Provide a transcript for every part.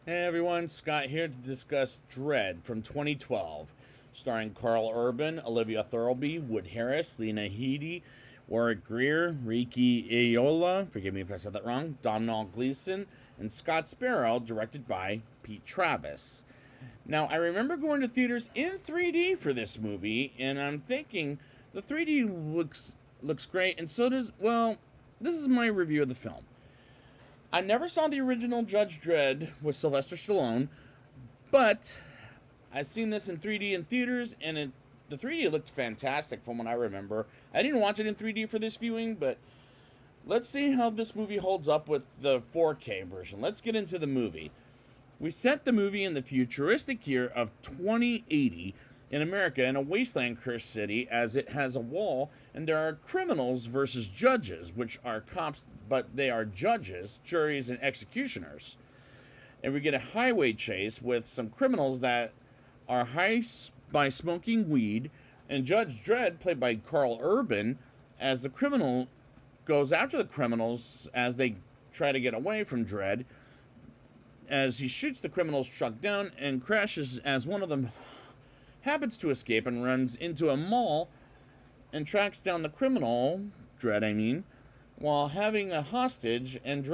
Hey everyone, Scott here to discuss Dredd from 2012, starring Carl Urban, Olivia Thirlby, Wood Harris, Lena Headey, Warwick Greer, Riki Ayola, forgive me if I said that wrong, Domhnall Gleeson, and Scott Sparrow, directed by Pete Travis. Now, I remember going to theaters in 3D for this movie, and I'm thinking the 3D looks great, and so does, well, this is my review of the film. I never saw the original Judge Dredd with Sylvester Stallone, but I've seen this in 3D in theaters, and the 3D looked fantastic from what I remember. I didn't watch it in 3D for this viewing, but let's see how this movie holds up with the 4K version. Let's get into the movie. We set the movie in the futuristic year of 2080 in America, in a wasteland cursed city, as it has a wall and there are criminals versus judges, which are cops, but they are judges, juries, and executioners. And we get a highway chase with some criminals that are high by smoking weed, and Judge Dredd, played by Carl Urban, as the criminal goes after the criminals as they try to get away from Dredd, as he shoots the criminal's truck down and crashes as one of them happens to escape and runs into a mall and tracks down the criminal, Dredd I mean, while having a hostage, and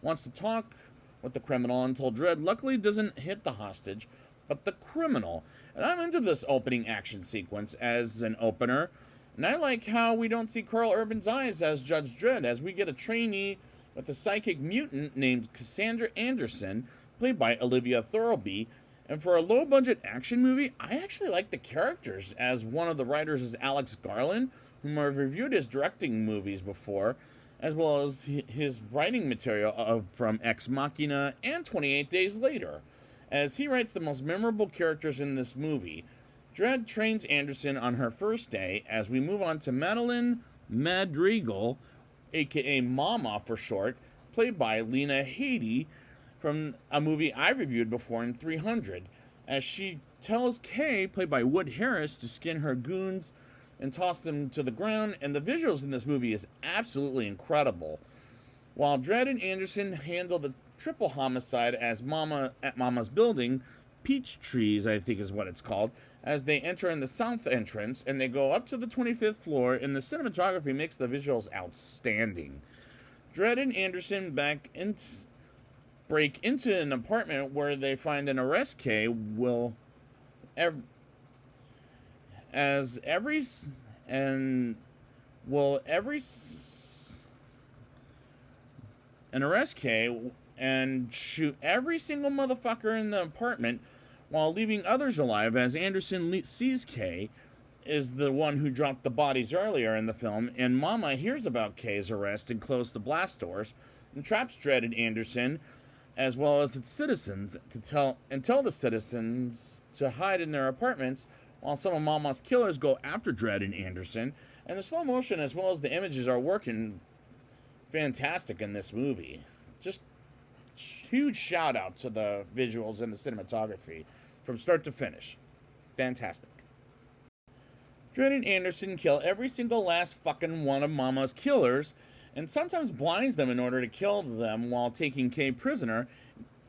wants to talk with the criminal until Dredd luckily doesn't hit the hostage, but the criminal. And I'm into this opening action sequence as an opener, and I like how we don't see Carl Urban's eyes as Judge Dredd, as we get a trainee with a psychic mutant named Cassandra Anderson, played by Olivia Thirlby. And for a low-budget action movie, I actually like the characters, as one of the writers is Alex Garland, whom I've reviewed his directing movies before, as well as his writing material from Ex Machina and 28 Days Later, as he writes the most memorable characters in this movie. Dredd trains Anderson on her first day, as we move on to Madeline Madrigal, aka Mama for short, played by Lena Headey, from a movie I reviewed before in 300, as she tells Kay, played by Wood Harris, to skin her goons and toss them to the ground, and the visuals in this movie is absolutely incredible. While Dredd and Anderson handle the triple homicide as at Mama's building, Peach Trees, I think is what it's called, as they enter in the south entrance and they go up to the 25th floor, and the cinematography makes the visuals outstanding. Dredd and Anderson break into an apartment where they find an arrest key and shoot every single motherfucker in the apartment while leaving others alive, as Anderson sees Kay is the one who dropped the bodies earlier in the film, and Mama hears about Kay's arrest and closes the blast doors and traps Dredd and Anderson, as well as its citizens, tell the citizens to hide in their apartments, while some of Mama's killers go after Dredd and Anderson. And the slow motion as well as the images are working fantastic in this movie. Just huge shout out to the visuals and the cinematography from start to finish. Fantastic. Dredd and Anderson kill every single last fucking one of Mama's killers, and sometimes blinds them in order to kill them while taking Kay prisoner.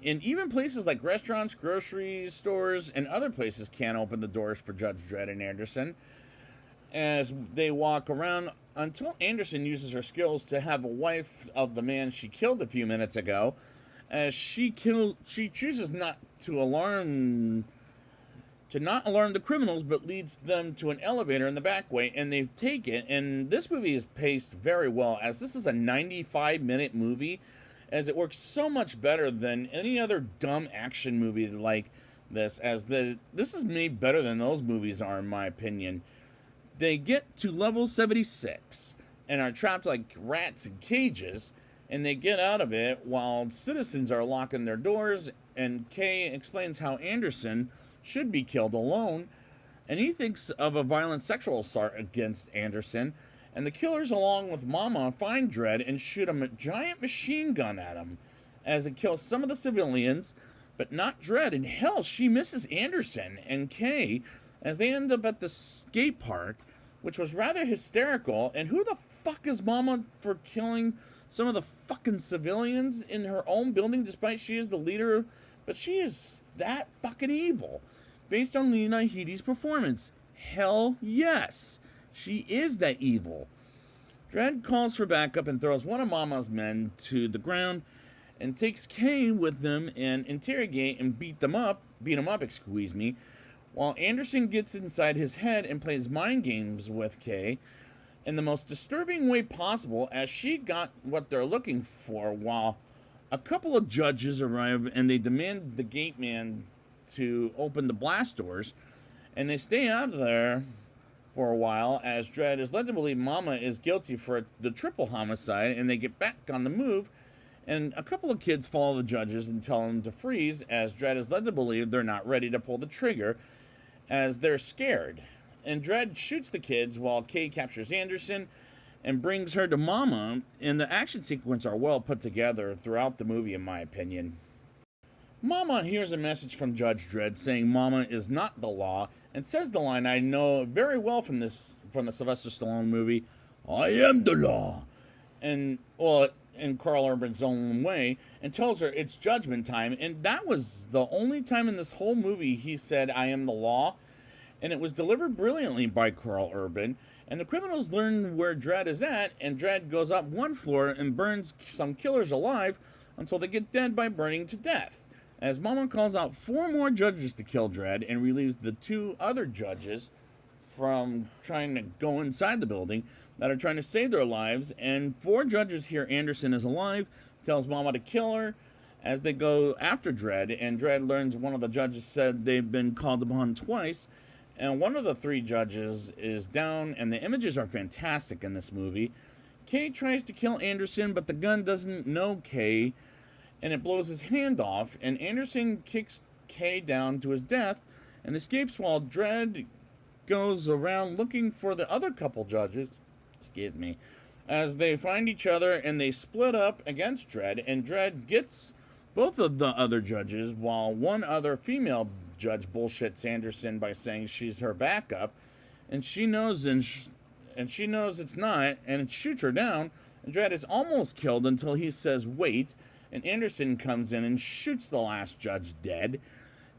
And even places like restaurants, grocery stores, and other places can't open the doors for Judge Dredd and Anderson, as they walk around until Anderson uses her skills to have a wife of the man she killed a few minutes ago, as she chooses not alarm the criminals, but leads them to an elevator in the back way, and they take it. And this movie is paced very well, as this is a 95-minute movie, as it works so much better than any other dumb action movie like this, as this is made better than those movies are, in my opinion. They get to level 76 and are trapped like rats in cages, and they get out of it while citizens are locking their doors, and Kay explains how Anderson should be killed alone, and he thinks of a violent sexual assault against Anderson, and the killers, along with Mama, find Dredd and shoot a giant machine gun at him, as it kills some of the civilians, but not Dredd. And hell, she misses Anderson and Kay, as they end up at the skate park, which was rather hysterical. And who the fuck is Mama for killing some of the fucking civilians in her own building, despite she is the leader. But she is that fucking evil. Based on Lena Headey's performance. Hell yes. She is that evil. Dredd calls for backup and throws one of Mama's men to the ground and takes Kay with them and interrogate and beat him up, while Anderson gets inside his head and plays mind games with Kay in the most disturbing way possible, as she got what they're looking for, while a couple of judges arrive and they demand the gate man to open the blast doors, and they stay out of there for a while as Dredd is led to believe Mama is guilty for the triple homicide, and they get back on the move, and a couple of kids follow the judges and tell them to freeze, as Dredd is led to believe they're not ready to pull the trigger as they're scared. And Dredd shoots the kids while Kay captures Anderson and brings her to Mama, and the action sequences are well put together throughout the movie, in my opinion. Mama hears a message from Judge Dredd saying Mama is not the law, and says the line I know very well from the Sylvester Stallone movie, "I am the law," and in Carl Urban's own way, and tells her it's judgment time. And that was the only time in this whole movie he said "I am the law," and it was delivered brilliantly by Carl Urban. And the criminals learn where Dredd is at, and Dredd goes up one floor and burns some killers alive until they get dead by burning to death. As Mama calls out 4 more judges to kill Dredd and relieves the 2 other judges from trying to go inside the building that are trying to save their lives, and 4 judges hear Anderson is alive, tells Mama to kill her as they go after Dredd, and Dredd learns one of the judges said they've been called upon twice, and one of the 3 judges is down, and the images are fantastic in this movie. Kay tries to kill Anderson, but the gun doesn't know Kay, and it blows his hand off, and Anderson kicks Kay down to his death and escapes while Dredd goes around looking for the other couple judges, as they find each other and they split up against Dredd, and Dredd gets both of the other judges, while one other female judge bullshits Anderson by saying she's her backup, and she knows she knows it's not, and it shoots her down, and Dredd is almost killed until he says wait, and Anderson comes in and shoots the last judge dead,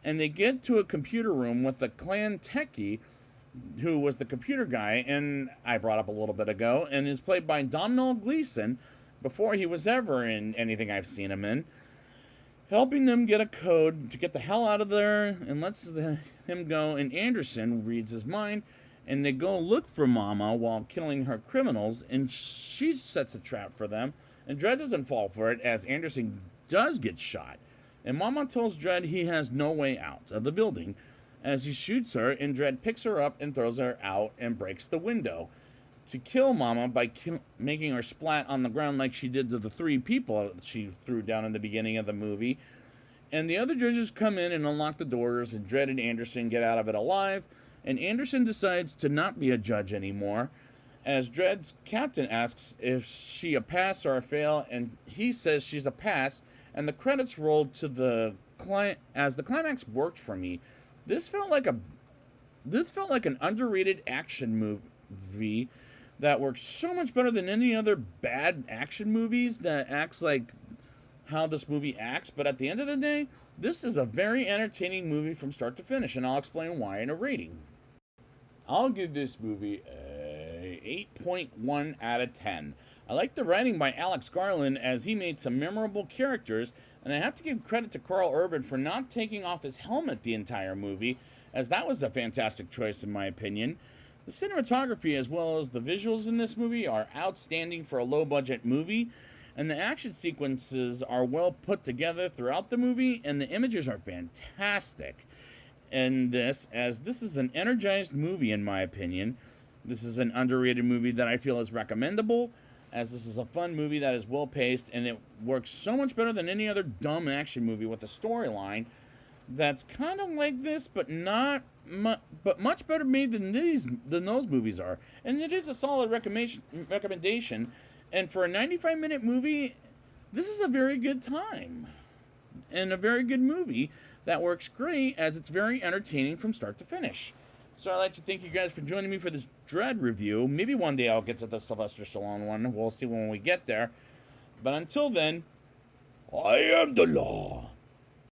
and they get to a computer room with the clan techie, who was the computer guy, and I brought up a little bit ago, and is played by Domhnall Gleeson before he was ever in anything I've seen him in, helping them get a code to get the hell out of there, and lets him go, and Anderson reads his mind, and they go look for Mama while killing her criminals, and she sets a trap for them, and Dredd doesn't fall for it, as Anderson does get shot, and Mama tells Dredd he has no way out of the building, as he shoots her, and Dredd picks her up and throws her out and breaks the window to kill Mama by making her splat on the ground like she did to the 3 people she threw down in the beginning of the movie. And the other judges come in and unlock the doors, and Dredd and Anderson get out of it alive, and Anderson decides to not be a judge anymore, as Dredd's captain asks if she a pass or a fail, and he says she's a pass, and the credits rolled to the as the climax worked for me. This felt like an underrated action movie that works so much better than any other bad action movies that acts like how this movie acts. But at the end of the day, this is a very entertaining movie from start to finish, and I'll explain why in a rating. I'll give this movie a 8.1 out of 10. I like the writing by Alex Garland, as he made some memorable characters, and I have to give credit to Carl Urban for not taking off his helmet the entire movie, as that was a fantastic choice in my opinion. The cinematography as well as the visuals in this movie are outstanding for a low-budget movie, and the action sequences are well put together throughout the movie, and the images are fantastic in this, as this is an energized movie in my opinion. This is an underrated movie that I feel is recommendable, as this is a fun movie that is well paced, and it works so much better than any other dumb action movie with a storyline that's kind of like this, but much better made than those movies are. And it is a solid recommendation. And for a 95-minute movie, this is a very good time and a very good movie that works great, as it's very entertaining from start to finish. So I'd like to thank you guys for joining me for this Dredd review. Maybe one day I'll get to the Sylvester Stallone one. We'll see when we get there. But until then, I am the law.